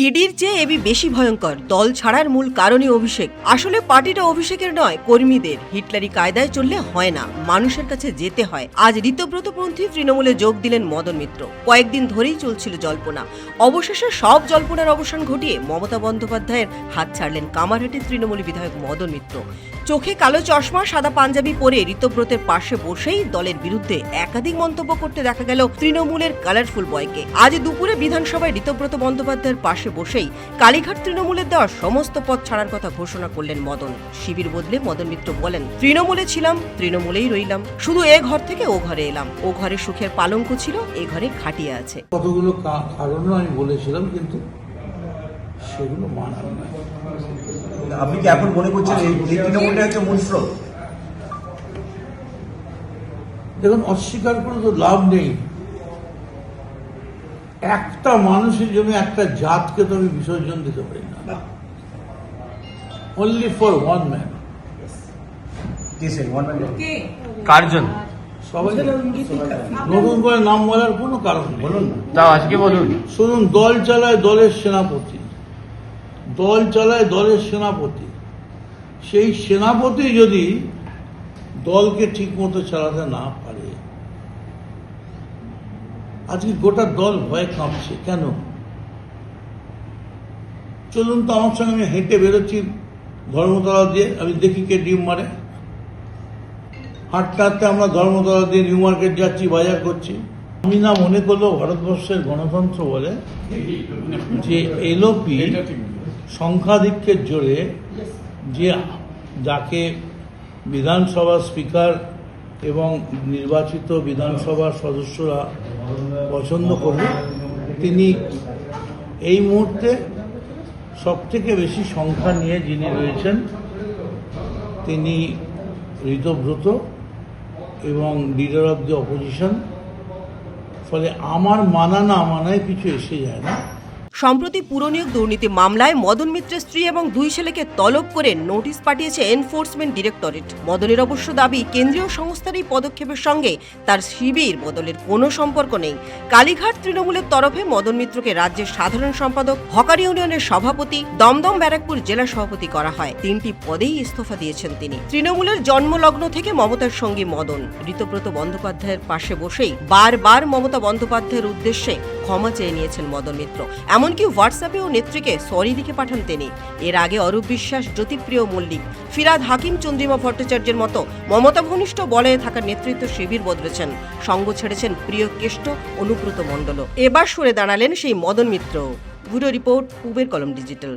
ইডির চেয়ে এবি বেশি ভয়ঙ্কর। দল ছাড়ার মূল কারণই অভিষেক। আসলে পার্টিটা অভিষেকের নয়, কর্মীদের। হিটলারি কায়দায় চললে হয় না, মানুষের কাছে যেতে হয়। আজ ঋতব্রতপন্থী তৃণমূলে যোগ দিলেন মদন মিত্র। কয়েকদিন ধরেই চলছিল জল্পনা। অবশেষে সব জল্পনার অবসান ঘটিয়ে মমতা বন্দ্যোপাধ্যায়ের হাত ছাড়লেন কামারহাটির তৃণমূলী বিধায়ক মদন মিত্র। চোখে কালো চশমা, সাদা পাঞ্জাবি পরে ঋতব্রতের পাশে বসেই দলের বিরুদ্ধে একাধিক মন্তব্য করতে দেখা গেল তৃণমূলের কালারফুল বয়কে। আজ দুপুরে বিধানসভায় ঋতব্রত বন্দ্যোপাধ্যায়ের পাশে বসেই কালীঘাট তৃণমূলের দেওয়া সমস্ত পদ ছাড়ার কথা ঘোষণা করলেন মদন। শিবির বদলে মদন মিত্র বলেন, তৃণমূলে ছিলাম, তৃণমূলেই রইলাম। শুধু এ ঘর থেকে ও ঘরে এলাম। ও ঘরে সুখের পালঙ্ক ছিল, এ ঘরে খাটিয়ে আছে। কতগুলো কারণও আমি বলেছিলাম, কিন্তু সেগুলো মানার না। আপনি কি এখন মনে করছেন এই তৃণমূলটা হচ্ছে মূল স্রোত? দেখুন, অস্বীকার করে তো লাভ নেই। একটা মানুষের জন্য একটা জাতকে তো আমি বিসর্জন দিতে পারি না। Only for one man. Curzon সবাই নতুন করে নাম বলার কোনো কারণ নেই। বলুন না। তাও আজকে বলুন। শুনুন, দল চালায় দলের সেনাপতি, দল চালায় দলের সেনাপতি। সেই সেনাপতি যদি দলকে ঠিক মতো চালাতে না পারে, আজকে গোটা দল ভয়ে কাঁপছে কেন? চলুন তো আমার সঙ্গে, আমি হেঁটে বেরোচ্ছি ধর্মতলা দিয়ে, আমি দেখি কে ডিম মারে। হাঁটতে হাঁটতে আমরা ধর্মতলা দিয়ে নিউ মার্কেট যাচ্ছি, বাজার করছি। আমি না মনে করলেও ভারতবর্ষের গণতন্ত্র বলে যে এলওপি সংখ্যাধিক্যের জোরে যে যাকে বিধানসভার স্পিকার এবং নির্বাচিত বিধানসভার সদস্যরা পছন্দ করবে, তিনি এই মুহূর্তে সবথেকে বেশি সংখ্যা নিয়ে যিনি রয়েছেন তিনি ঋতব্রত এবং লিডার অব দি অপোজিশন। ফলে আমার মানা না মানায় কিছু এসে যায় না। সম্প্রতি পুরনিয়োগ দুর্নীতি মামলায় মদন মিত্রের স্ত্রী এবং দুই ছেলেকে তলব করে নোটিশ পাঠিয়েছে এনফোর্সমেন্ট ডিরেক্টরেট। মদনের অবশ্য দাবি, কেন্দ্রীয় সংস্থার এই পদক্ষেপের সঙ্গে তার শিবির বদলের কোনো সম্পর্ক নেই। কালীঘাট তৃণমূলের তরফে মদন মিত্রকে রাজ্যের সাধারণ সম্পাদক, হকার ইউনিয়নের সভাপতি, দমদম ব্যারাকপুর জেলা সভাপতি করা হয়। 3টি পদেই ইস্তফা দিয়েছেন তিনি। তৃণমূলের জন্মলগ্ন থেকে মমতার সঙ্গী মদন। ঋতব্রত বন্দ্যোপাধ্যায়ের পাশে বসেই বারবার মমতা বন্দ্যোপাধ্যায়ের উদ্দেশ্যে ক্ষমা চেয়ে নিয়েছেন মদন মিত্র। এমনকি হোয়াটসঅ্যাপেও নেত্রীকে সরি লিখে পাঠান তিনি। এর আগে অরূপ বিশ্বাস, জ্যোতিপ্রিয় মল্লিক, ফিরাদ হাকিম, চন্দ্রিমা ভট্টাচার্যের মতো মমতা ঘনিষ্ঠ বলয়ে থাকা নেতৃত্ব শিবির বদলেছেন। সঙ্গ ছেড়েছেন প্রিয় কেষ্ট, অনুব্রত মণ্ডল। এবার সরে দাঁড়ালেন সেই মদন মিত্র। ব্যুরো রিপোর্ট, পূবের কলম ডিজিটাল।